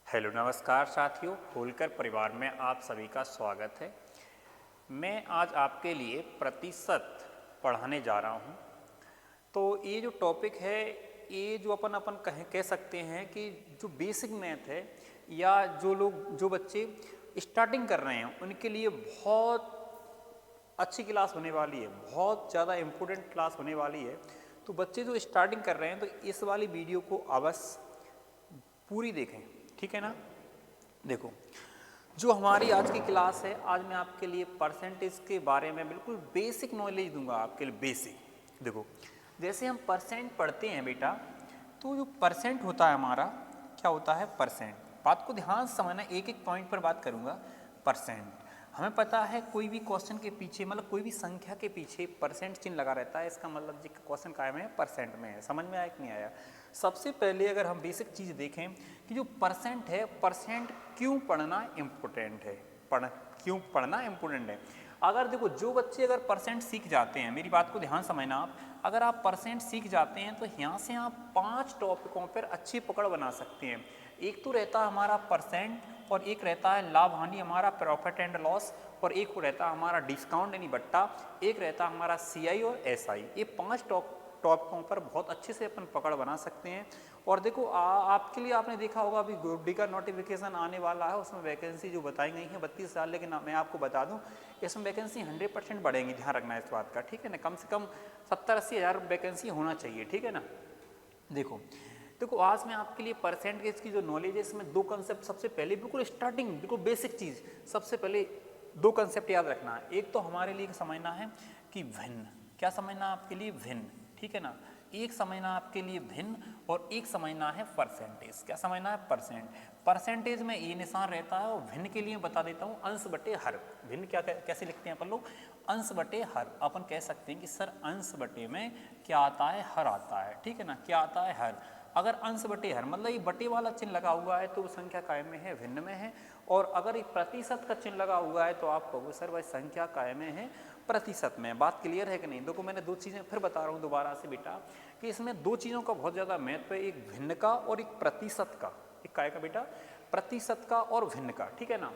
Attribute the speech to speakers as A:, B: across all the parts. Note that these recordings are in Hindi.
A: हेलो नमस्कार साथियों, होलकर परिवार में आप सभी का स्वागत है। मैं आज आपके लिए प्रतिशत पढ़ाने जा रहा हूँ। तो ये जो टॉपिक है, ये जो अपन कह सकते हैं कि जो बेसिक मैथ है या जो बच्चे स्टार्टिंग कर रहे हैं उनके लिए बहुत अच्छी क्लास होने वाली है, बहुत ज़्यादा इम्पोर्टेंट क्लास होने वाली है। तो बच्चे जो स्टार्टिंग कर रहे हैं तो इस वाली वीडियो को अवश्य पूरी देखें, ठीक है ना। देखो, जो हमारी आज की क्लास है, आज मैं आपके लिए परसेंटेज के बारे में बिल्कुल बेसिक नॉलेज दूंगा आपके लिए। बेसिक देखो, जैसे हम परसेंट पढ़ते हैं बेटा, तो जो परसेंट होता है हमारा, क्या होता है परसेंट। बात को ध्यान से समझना, एक एक पॉइंट पर बात करूंगा। परसेंट हमें पता है, कोई भी क्वेश्चन के पीछे मतलब कोई भी संख्या के पीछे परसेंट चिन्ह लगा रहता है, इसका मतलब जी क्वेश्चन काय में है, परसेंट में है। समझ में आया कि नहीं आया। सबसे पहले अगर हम बेसिक चीज़ देखें कि जो परसेंट है, परसेंट क्यों पढ़ना इम्पोर्टेंट है, क्यों पढ़ना इम्पोर्टेंट है। अगर देखो, जो बच्चे अगर परसेंट सीख जाते हैं, मेरी बात को ध्यान समझना आप, अगर आप परसेंट सीख जाते हैं तो यहाँ से आप 5 टॉपिकों पर अच्छी पकड़ बना सकते हैं। एक तो रहता है हमारा परसेंट, और एक रहता है लाभ हानि हमारा प्रॉफिट एंड लॉस, और एक हमारा डिस्काउंट यानी बट्टा, एक रहता हमारा सीआई और एसआई। ये 5 टॉपिकों पर बहुत अच्छे से अपन पकड़ बना सकते हैं। और देखो, आपके लिए आपने देखा होगा अभी ग्रुप डी का नोटिफिकेशन आने वाला है, उसमें वैकेंसी जो बताई गई है 32,000, लेकिन मैं आपको बता दूं इसमें वैकेंसी 100% बढ़ेंगी। ध्यान रखना इस बात का, ठीक है ना। कम से कम 70-80 हज़ार वैकेंसी होना चाहिए, ठीक है ना। देखो, आज मैं आपके लिए परसेंटेज की जो नॉलेज है, इसमें 2 कंसेप्ट सबसे पहले, बिल्कुल स्टार्टिंग, बिल्कुल बेसिक चीज़, सबसे पहले 2 कंसेप्ट याद रखना है। एक तो हमारे लिए समझना है कि भिन्न, क्या समझना आपके लिए, भिन्न, ठीक है ना। एक समझना आपके लिए भिन्न, और एक समझना है परसेंटेज। क्या समझना है, परसेंटेज में ये निशान रहता है, और भिन्न के लिए बता देता हूँ, अंश बटे हर। भिन्न क्या कैसे लिखते हैं अपन लोग, अंश बटे हर। अपन कह सकते हैं कि सर अंश बटे में क्या आता है, हर आता है, ठीक है ना। क्या आता है, हर। अगर अंश बटे हर मतलब ये बटे वाला चिन्ह लगा हुआ है तो वो संख्या काय में है, भिन्न में है। और अगर ये प्रतिशत का चिन्ह लगा हुआ है तो आप कहोगे सर भाई संख्या काय में है, प्रतिशत में। बात क्लियर है कि नहीं। देखो, मैंने 2 चीज़ें फिर बता रहा हूँ दोबारा से बेटा, कि इसमें 2 चीज़ों का बहुत ज़्यादा महत्व है, एक भिन्न का और एक प्रतिशत का। एक काय का बेटा, प्रतिशत का और भिन्न का, ठीक है ना।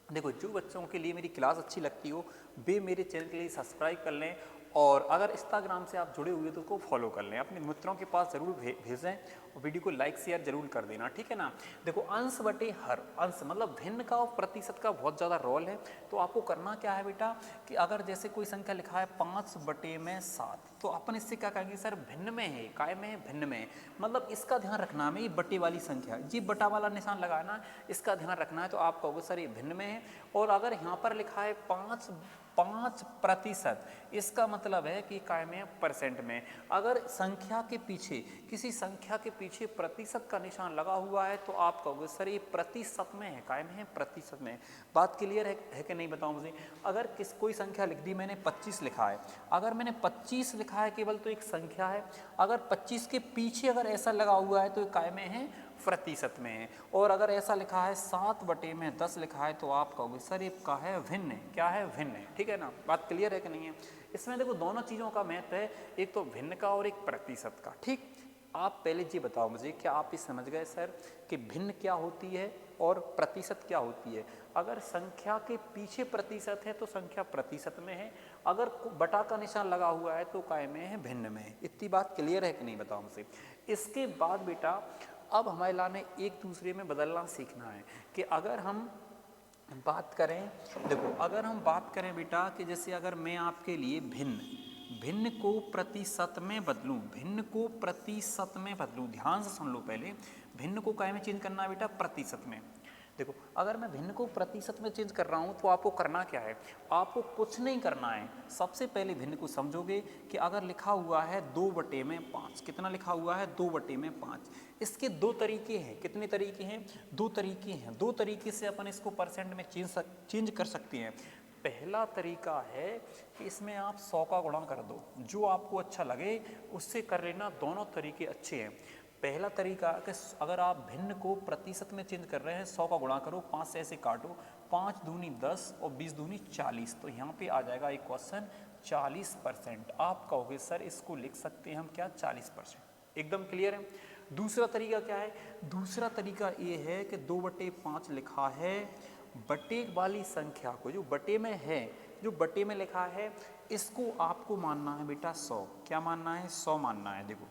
A: देखो, जो बच्चों के लिए मेरी क्लास अच्छी लगती हो वे मेरे चैनल के लिए सब्सक्राइब कर लें, और अगर इंस्टाग्राम से आप जुड़े हुए तो उसको फॉलो कर लें, अपने मित्रों के पास ज़रूर भेजें, और वीडियो को लाइक शेयर जरूर कर देना, ठीक है ना। देखो, अंश बटे हर, अंश मतलब भिन्न का और प्रतिशत का बहुत ज़्यादा रोल है। तो आपको करना क्या है बेटा, कि अगर जैसे कोई संख्या लिखा है 5/7, तो अपन इससे क्या कहेंगे, सर भिन्न में है, काय में है, भिन्न में है। मतलब इसका ध्यान रखना है, ये बटे वाली संख्या, ये बटा वाला निशान लगाना, इसका ध्यान रखना है। तो आप कहोगे सर ये भिन्न में है। और अगर यहाँ पर लिखा है 5%, इसका मतलब है कि काय में, परसेंट में। अगर संख्या के पीछे, किसी संख्या के पीछे प्रतिशत का निशान लगा हुआ है तो आप कहोगे सर ये प्रतिशत में है, काय में है, प्रतिशत में। बात क्लियर है कि नहीं, बताओ मुझे। अगर कोई संख्या लिख दी मैंने, 25 लिखा है, अगर मैंने 25 लिखा है केवल, तो एक संख्या है। अगर 25 के पीछे अगर ऐसा लगा हुआ है तो काय में है, प्रतिशत में है। और अगर ऐसा लिखा है 7/10 लिखा है, तो आप कहोगे सर ये का है, भिन्न है। क्या है, भिन्न है, ठीक है ना। बात क्लियर है कि नहीं है। इसमें देखो, दोनों चीज़ों का महत्व है, एक तो भिन्न का और एक प्रतिशत का, ठीक। आप पहले ये बताओ मुझे, क्या आप ये समझ गए सर कि भिन्न क्या होती है और प्रतिशत क्या होती है। अगर संख्या के पीछे प्रतिशत है तो संख्या प्रतिशत में है, अगर बटा का निशान लगा हुआ है तो काय में है, भिन्न में है। इतनी बात क्लियर है कि नहीं, बताओ मुझे। इसके बाद बेटा, अब हमारे लाने एक दूसरे में बदलना सीखना है, कि अगर हम बात करें, देखो अगर हम बात करें बेटा, कि जैसे अगर मैं आपके लिए भिन्न को प्रतिशत में बदलूं, भिन्न को प्रतिशत में बदलूं, ध्यान से सुन लो पहले। भिन्न को काय में चेंज करना है बेटा, प्रतिशत में। देखो, अगर मैं भिन्न को प्रतिशत में चेंज कर रहा हूँ तो आपको करना क्या है, आपको कुछ नहीं करना है। सबसे पहले भिन्न को समझोगे कि अगर लिखा हुआ है 2/5, कितना लिखा हुआ है, 2/5। इसके 2 तरीके हैं। कितने तरीके हैं, 2 तरीके हैं। 2 तरीके से अपन इसको परसेंट में चेंज कर सकते हैं। पहला तरीका है कि इसमें आप 100 का गुणा कर दो, जो आपको अच्छा लगे उससे कर लेना, दोनों तरीके अच्छे हैं। पहला तरीका कि अगर आप भिन्न को प्रतिशत में चेंज कर रहे हैं, 100 का गुणा करो, 5 से ऐसे काटो, 5 दूनी 10 और 20 दूनी 40, तो यहाँ पे आ जाएगा एक क्वेश्चन 40%। आप कहोगे सर इसको लिख सकते हैं हम क्या, 40%। एकदम क्लियर है। दूसरा तरीका क्या है? दूसरा तरीका ये है कि 2/5 लिखा है, बटे वाली संख्या को जो बटे में है, जो बटे में लिखा है, इसको आपको मानना है बेटा 100। क्या मानना है? 100 मानना है। देखो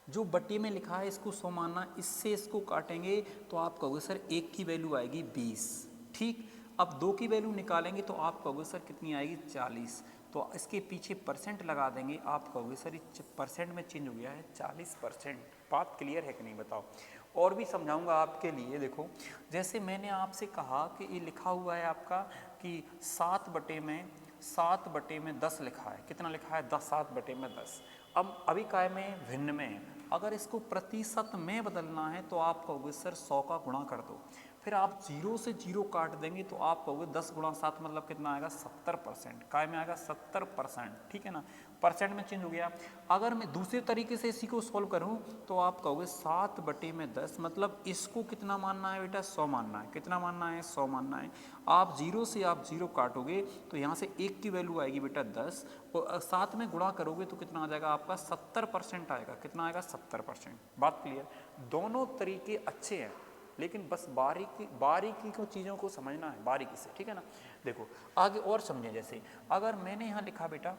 A: जो बटे में लिखा है इसको 100 मानना, इससे इसको काटेंगे तो आप कहोगे सर 1 की वैल्यू आएगी 20, ठीक। अब 2 की वैल्यू निकालेंगे तो आप कहोगे सर कितनी आएगी? 40। तो इसके पीछे परसेंट लगा देंगे, आप कहोगे सर ये परसेंट में चेंज हो गया है 40%। बात क्लियर है कि नहीं बताओ? और भी समझाऊंगा आपके लिए। देखो जैसे मैंने आपसे कहा कि ये लिखा हुआ है आपका कि 7/10 लिखा है। कितना लिखा है? 7/10। अब अभी काय में? भिन्न में है। अगर इसको प्रतिशत में बदलना है तो आप कहोगे सर 100 का गुणा कर दो, फिर आप 0 से 0 काट देंगे तो आप कहोगे 10 × 7 मतलब कितना आएगा? 70%। काय में आएगा? 70%, ठीक है ना। परसेंट में चेंज हो गया। अगर मैं दूसरे तरीके से इसी को सॉल्व करूं तो आप कहोगे 7/10 मतलब इसको कितना मानना है बेटा? 100 मानना है। कितना मानना है? 100 मानना है। आप 0 काटोगे तो यहाँ से 1 की वैल्यू आएगी बेटा 10, और 7 में गुणा करोगे तो कितना आ जाएगा आपका? 70% आएगा। कितना आएगा? 70%। बात क्लियर? दोनों तरीके अच्छे हैं, लेकिन बस बारीकी को चीज़ों को समझना है बारीकी से, ठीक है ना। देखो आगे और समझें। जैसे अगर मैंने यहाँ लिखा बेटा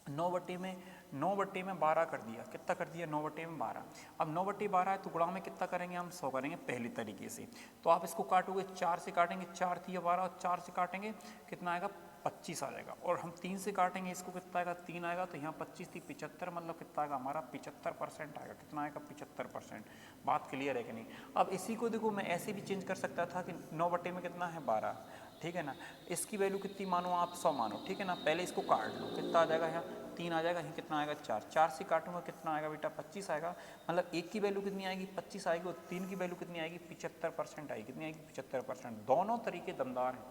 A: 9/12 कर दिया। कितना कर दिया? 9/12। अब 9/12 है तो गुणा में कितना करेंगे हम? 100 करेंगे पहले तरीके से। तो आप इसको काटोगे, 4 से काटेंगे, 4 × 12, और 4 से काटेंगे कितना आएगा? 25 आ जाएगा। और हम 3 से काटेंगे इसको, कितना आएगा? 3 आएगा। तो यहाँ 25 थी 75, मतलब कितना आएगा हमारा? 75% आएगा। कितना आएगा? 75%। बात क्लियर है कि नहीं? अब इसी को देखो मैं ऐसे भी चेंज कर सकता था कि 9/12 में कितना है? 12, ठीक है ना। इसकी वैल्यू कितनी मानो आप? 100 मानो, ठीक है ना। पहले इसको काट लो, कितना आ जाएगा? यहाँ 3 आ जाएगा। यहाँ कितना आएगा? 4। 4 से काटूंगा कितना आएगा बेटा? 25 आएगा। मतलब 1 की वैल्यू कितनी आएगी? 25 आएगी, और 3 की वैल्यू कितनी आएगी? 75% आएगी। कितनी आएगी? 75%। दोनों तरीके दमदार हैं,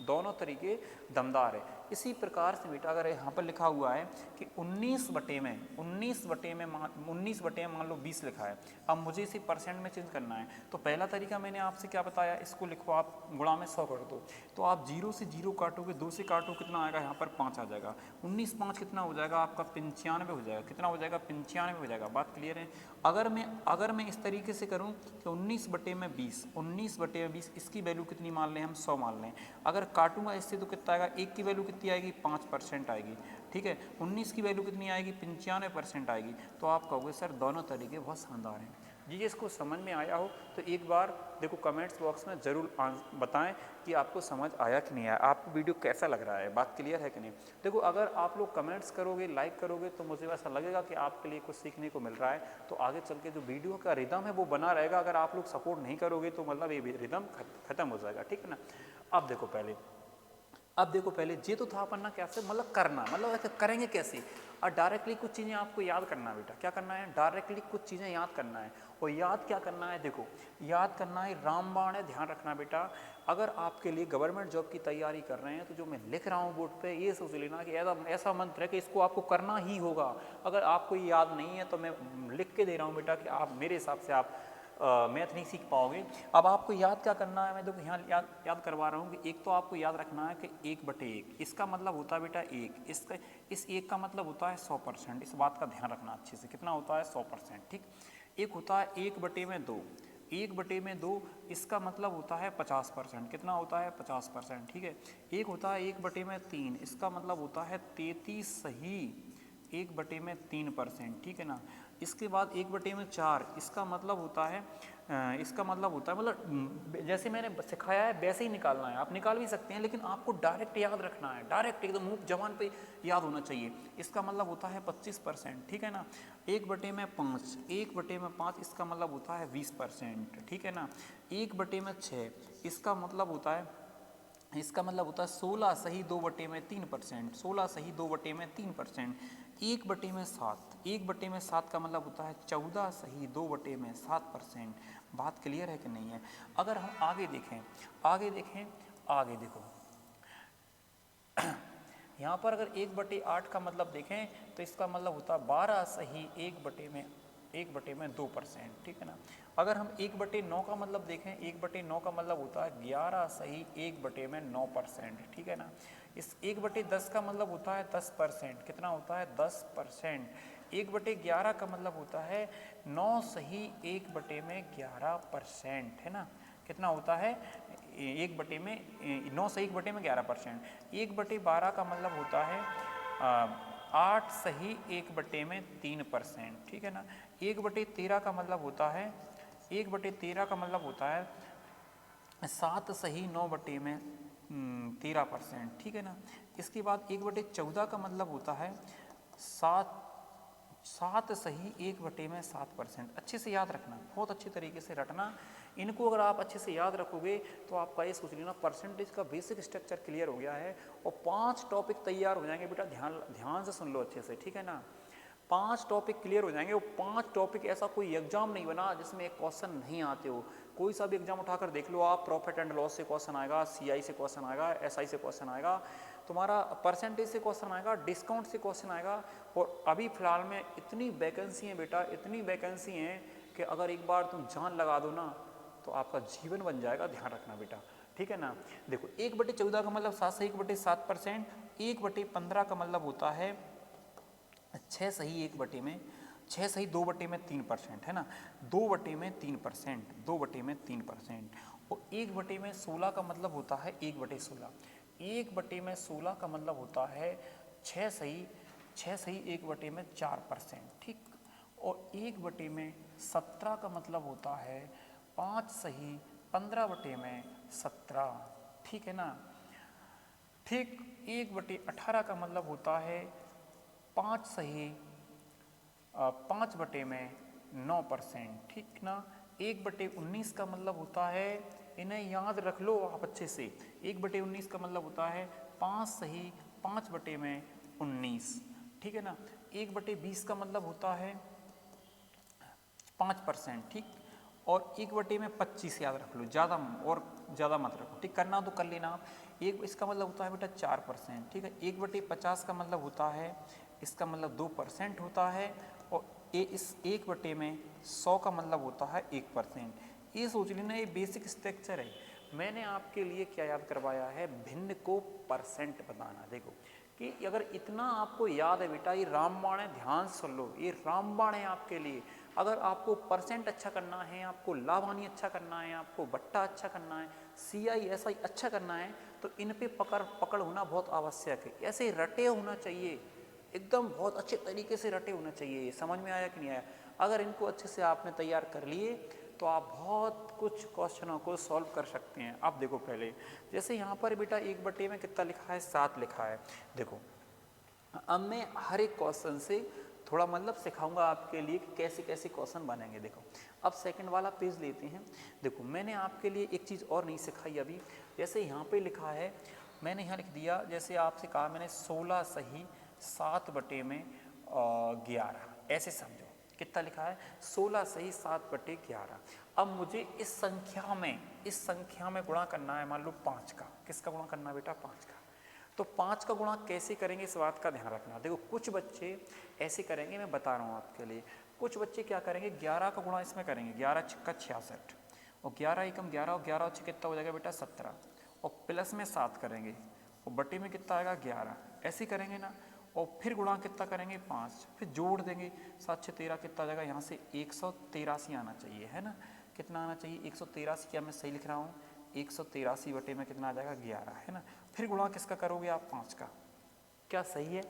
A: दोनों तरीके दमदार है। इसी प्रकार से बेटा अगर यहाँ पर लिखा हुआ है कि 19/19 मान लो 20 लिखा है, अब मुझे इसे परसेंट में चेंज करना है। तो पहला तरीका मैंने आपसे क्या बताया? इसको लिखो आप गुणा में 100 कर दो। तो आप 0 से 0 काटोगे, 2 से काटो, कितना आएगा यहाँ पर? 5 आ जाएगा। 19 × 5 कितना हो जाएगा आपका? 95 हो जाएगा। कितना हो जाएगा? 95 हो जाएगा। बात क्लियर है? अगर मैं इस तरीके से करूँ कि 19/20 इसकी वैल्यू कितनी मान लें हम? 100 मान लें। अगर काटूंगा इससे तो कितना आएगा? 1 की वैल्यू कितनी आएगी? 5% आएगी, ठीक है। 19 की वैल्यू कितनी आएगी? 95% आएगी। तो आप कहोगे सर दोनों तरीके बहुत शानदार हैं। जी इसको समझ में आया हो तो एक बार देखो कमेंट्स बॉक्स में ज़रूर बताएं कि आपको समझ आया कि नहीं आया, आपको वीडियो कैसा लग रहा है, बात क्लियर है कि नहीं। देखो अगर आप लोग कमेंट्स करोगे, लाइक करोगे तो मुझे ऐसा लगेगा कि आपके लिए कुछ सीखने को मिल रहा है, तो आगे चल के जो वीडियो का रिदम है वो बना रहेगा। अगर आप लोग सपोर्ट नहीं करोगे तो मतलब ये रिदम खत्म हो जाएगा, ठीक है ना। अब देखो पहले ये तो था अपना कैसे मतलब करना, मतलब ऐसे करेंगे कैसे। और डायरेक्टली कुछ चीज़ें आपको याद करना है बेटा। क्या करना है? डायरेक्टली कुछ चीज़ें याद करना है। और याद क्या करना है? देखो याद करना है रामबाण है, ध्यान रखना बेटा। अगर आपके लिए गवर्नमेंट जॉब की तैयारी कर रहे हैं तो जो मैं लिख रहा हूँ बोर्ड पे ये सोच लेना कि ऐसा मंत्र है कि इसको आपको करना ही होगा। अगर आपको ये याद नहीं है तो मैं लिख के दे रहा हूँ बेटा कि आप मेरे हिसाब से आप मैथ नहीं सीख पाओगे। अब आपको याद क्या करना है, मैं देखो यहाँ याद करवा रहा हूँ कि एक तो आपको याद रखना है कि 1/1 इसका मतलब होता है बेटा 1, इस 1 का मतलब होता है 100%। इस बात का ध्यान रखना अच्छे से, कितना होता है? 100%, ठीक। एक होता है 1/2, 1/2 इसका मतलब होता है 50%। कितना होता है? 50%, ठीक है। एक होता है 1/3, इसका मतलब होता है 33 सही 1/3%, ठीक है ना। इसके बाद 1/4 इसका मतलब होता है मतलब जैसे मैंने सिखाया है वैसे ही निकालना है। आप निकाल भी सकते हैं लेकिन आपको डायरेक्ट याद रखना है, डायरेक्ट एकदम मुंह जबान पे याद होना चाहिए। इसका मतलब होता है 25%, ठीक है ना। 1/5 इसका मतलब होता है 20%, ठीक है ना। 1/6 इसका मतलब होता है 16 सही 2/3%, 16 सही 2/3%। 1/7 का मतलब होता है 14 सही 2/7%। बात क्लियर है कि नहीं है। अगर हम आगे देखें देखो यहाँ पर अगर 1/8 का मतलब देखें तो इसका मतलब होता है 12 सही 1/2%, ठीक है ना। अगर हम 1/9 का मतलब देखें, 1/9 का मतलब होता है 11 सही 1/9%, ठीक है ना। इस 1/10 का मतलब होता है 10%, कितना होता है? 10%। 1/11 का मतलब होता है 9 सही 1/11%, है ना। कितना होता है 9 सही 1/11%। 1/12 का मतलब होता है 8 सही 1/3%, ठीक है ना। 1/13 का मतलब होता है 7 सही 9/13%, ठीक है ना। इसके बाद 1/14 का मतलब होता है 7 सही 1/7%। अच्छे से याद रखना, बहुत अच्छे तरीके से रटना। इनको अगर आप अच्छे से याद रखोगे तो आपका ये सोच लेना परसेंटेज का बेसिक स्ट्रक्चर क्लियर हो गया है और 5 टॉपिक तैयार हो जाएंगे बेटा। ध्यान से सुन लो अच्छे से, ठीक है ना। 5 टॉपिक क्लियर हो जाएंगे और 5 टॉपिक ऐसा कोई एग्जाम नहीं बना जिसमें एक क्वेश्चन नहीं आते हो। कोई सा भी एग्जाम उठाकर देख लो आप, प्रॉफिट एंड लॉस से क्वेश्चन आएगा, सीआई से क्वेश्चन आएगा, एसआई से क्वेश्चन आएगा, तुम्हारा परसेंटेज से क्वेश्चन आएगा, डिस्काउंट से क्वेश्चन आएगा। और अभी फिलहाल में इतनी वैकेंसी हैं बेटा, इतनी वैकेंसी हैं कि अगर एक बार तुम जान लगा दो ना तो आपका जीवन बन जाएगा। ध्यान रखना बेटा, ठीक है ना। देखो 1/14 का मतलब 7 सही 1/7%। 1/15 का मतलब होता है 6 सही 2/3%, है ना। 2/3%। और 1/16 का मतलब होता है 1/16। 1/16 का मतलब होता है 6 सही 1/4%, ठीक। और 1/17 का मतलब होता है 5 सही 15/17, ठीक है ना। ठीक 1/18 का मतलब होता है 5 सही 5/9%, ठीक ना। 1/19 का मतलब होता है, इन्हें याद रख लो आप अच्छे से। 1/19 का मतलब होता है 5 सही 5/19, ठीक है ना। 1/20 का मतलब होता है 5%, ठीक। और 1/25 याद रख लो, ज़्यादा मत रखो, ठीक। करना तो कर लेना आप। इसका मतलब होता है बेटा 4%, ठीक है। 1/50 का मतलब होता है, इसका मतलब 2% होता है। और इस 1/100 का मतलब होता है 1%। ये सोच लेना, ये बेसिक स्ट्रक्चर है। मैंने आपके लिए क्या याद करवाया है, भिन्न को परसेंट बताना। देखो कि अगर इतना आपको याद है बेटा, ये रामबाण है, ध्यान से सुन लो, ये रामबाण है आपके लिए। अगर आपको परसेंट अच्छा करना है, आपको लाभानी अच्छा करना है, आपको बट्टा अच्छा करना है, सीआई एसआई अच्छा करना है, तो इन पे पकड़ होना बहुत आवश्यक है। ऐसे रटे होना चाहिए, एकदम बहुत अच्छे तरीके से रटे होना चाहिए। समझ में आया कि नहीं आया? अगर इनको अच्छे से आपने तैयार कर लिए तो आप बहुत कुछ क्वेश्चनों को सॉल्व कर सकते हैं। अब देखो पहले, जैसे यहाँ पर बेटा 1/में कितना लिखा है, 7 लिखा है। देखो अब मैं हर एक क्वेश्चन से थोड़ा मतलब सिखाऊंगा आपके लिए कि कैसे कैसे क्वेश्चन बनेंगे। देखो अब सेकंड वाला पेज लेते हैं। देखो मैंने आपके लिए एक चीज़ और नहीं सिखाई अभी। जैसे यहाँ पे लिखा है, मैंने यहाँ लिख दिया, जैसे आपसे कहा मैंने 16 सही 7/11, ऐसे समझो। कितना लिखा है, 16 सही 7/11। अब मुझे इस संख्या में गुणा करना है, मान लो 5 का। किसका गुणा करना है बेटा, 5 का। तो 5 का गुणा कैसे करेंगे, इस बात का ध्यान रखना। देखो कुछ बच्चे ऐसे करेंगे, मैं बता रहा हूँ आपके लिए। कुछ बच्चे क्या करेंगे, 11 का गुणा इसमें करेंगे, 11 छक्का 66, और 11 एकम 11, और 11 छः कितना हो जाएगा बेटा 17, और प्लस में 7 करेंगे, और बटे में कितना आएगा 11, ऐसे करेंगे ना। और फिर गुणा कितना करेंगे 5, फिर जोड़ देंगे 7 6 13, कितना आ जाएगा यहाँ से 183 आना चाहिए, है ना। कितना आना चाहिए 183, क्या मैं सही लिख रहा हूँ, 183 बटे में कितना आ जाएगा 11, है ना। फिर गुणा किसका करोगे आप, 5 का। क्या सही है?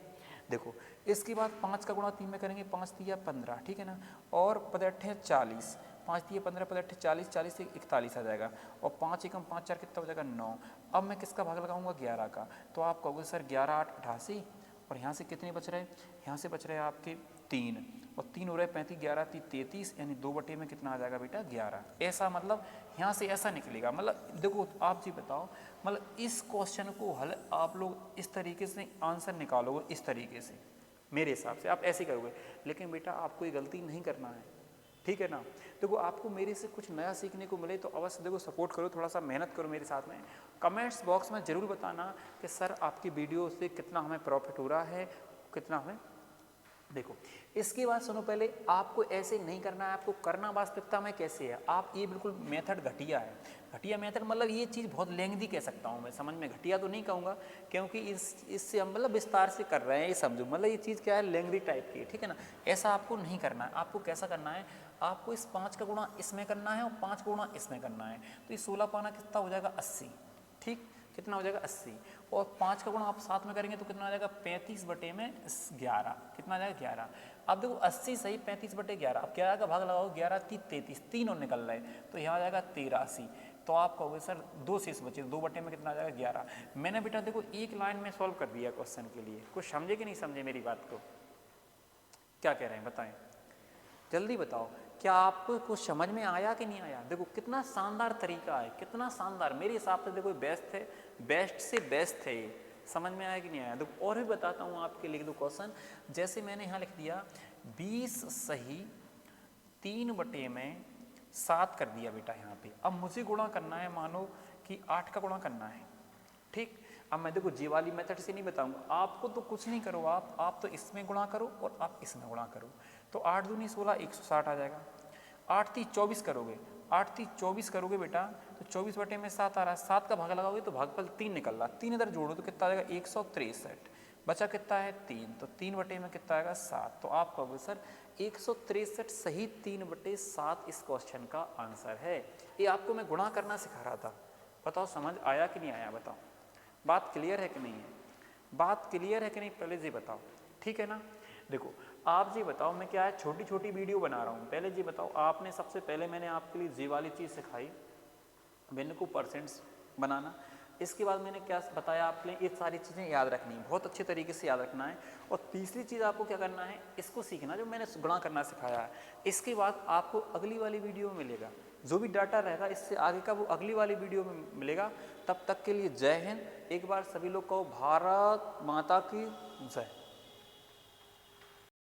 A: देखो इसके बाद 5 का गुणा 3 में करेंगे, 5 तिया 15, ठीक है ना। और 5 40, 5 तिया 15, 5 40, 40 से 41 आ जाएगा, और 5 एकम 5 4 कितना हो जाएगा 9। अब मैं किसका भाग लगाऊंगा, 11 का। तो आप कहोगे सर 11 8 88, और यहाँ से कितने बच रहे हैं, यहाँ से बच रहे हैं आपके 3, और 3 हो रहे 35, 11 3 33, यानी 2 बटे में कितना आ जाएगा बेटा 11। ऐसा मतलब यहाँ से ऐसा निकलेगा। मतलब देखो आप जी बताओ, मतलब इस क्वेश्चन को हल आप लोग इस तरीके से आंसर निकालोगे, इस तरीके से मेरे हिसाब से आप ऐसे करोगे। लेकिन बेटा आपको ये गलती नहीं करना है, ठीक है ना। देखो आपको मेरे से कुछ नया सीखने को मिले तो अवश्य देखो सपोर्ट करो, थोड़ा सा मेहनत करो मेरे साथ में। कमेंट्स बॉक्स में ज़रूर बताना कि सर आपकी वीडियो से कितना हमें प्रॉफिट हो रहा है, कितना हमें देखो इसके बाद सुनो, पहले आपको ऐसे नहीं करना है, आपको करना वास्तविकता में कैसे है। आप ये बिल्कुल मेथड घटिया है, घटिया मेथड मतलब ये चीज़ बहुत लेंदी कह सकता हूँ मैं, समझ में घटिया तो नहीं कहूँगा क्योंकि इससे हम मतलब विस्तार से कर रहे हैं, ये समझो मतलब ये चीज़ क्या है, लेंदी टाइप की है, ठीक है ना। ऐसा आपको नहीं करना है। आपको कैसा करना है, आपको इस 5 का गुणा इसमें करना है और 5 का गुणा इसमें करना है। तो ये 16 पाना कितना हो जाएगा 80, ठीक, कितना हो जाएगा 80, और 5 का गुणा आप साथ में करेंगे तो कितना आ जाएगा 35/11, कितना आ जाएगा 11। अब देखो 80 सही 35/11, अब 11 का भाग लगाओ, 11 3 33, 3 और निकल रहे, तो यहाँ आ जाएगा 83। तो आप कहोगे सर 2 शेष बचे, 2 में कितना आ जाएगा 11। मैंने बेटा देखो एक लाइन में सॉल्व कर दिया क्वेश्चन के लिए, कुछ समझे कि नहीं समझे मेरी बात को, क्या कह रहे हैं बताएं, जल्दी बताओ, क्या आपको कुछ समझ में आया कि नहीं आया। देखो कितना शानदार तरीका है, कितना शानदार, मेरे हिसाब से देखो बेस्ट है, बेस्ट से बेस्ट है ये। समझ में आया कि नहीं आया। देखो और भी बताता हूँ आपके, लिख दो क्वेश्चन, जैसे मैंने यहाँ लिख दिया 20 सही 3/7 कर दिया बेटा यहाँ पे। अब मुझे गुणा करना है, मानो कि 8 का गुणा करना है, ठीक। अब मैं देखो जी वाली मेथड से नहीं बताऊंगा आपको, तो कुछ नहीं करो आप तो इसमें गुणा करो और आप इसमें गुणा करो, तो 8 दूनी 16, 160 आ जाएगा। 8 3 24 करोगे, 8 3 24 करोगे बेटा, तो 24/7 आ रहा है, 7 का भाग लगाओगे तो भागफल 3 निकल रहा, 3 इधर जोड़ो तो कितना आ जाएगा 163, बचा कितना है 3, तो 3 में कितना आएगा 7। तो आप कहोगे सर 163 सही 3/7 इस क्वेश्चन का आंसर है। ये आपको मैं गुणा करना सिखा रहा था, बताओ समझ आया कि नहीं आया, बताओ बात क्लियर है कि नहीं है, बात क्लियर है कि नहीं, पहले जी बताओ, ठीक है ना। देखो आप जी बताओ, मैं क्या है छोटी छोटी वीडियो बना रहा हूँ, पहले जी बताओ, आपने सबसे पहले मैंने आपके लिए जी वाली चीज़ सिखाई, भिन्न को परसेंट्स बनाना। इसके बाद मैंने क्या बताया, आपने ये सारी चीज़ें याद रखनी है, बहुत अच्छे तरीके से याद रखना है। और तीसरी चीज़ आपको क्या करना है, इसको सीखना जो मैंने गुणा करना सिखाया है। इसके बाद आपको अगली वाली वीडियो में मिलेगा, जो भी डाटा रहेगा इससे आगे का वो अगली वाली वीडियो में मिलेगा। तब तक के लिए जय हिंद। एक बार सभी लोग कहो भारत माता की जय।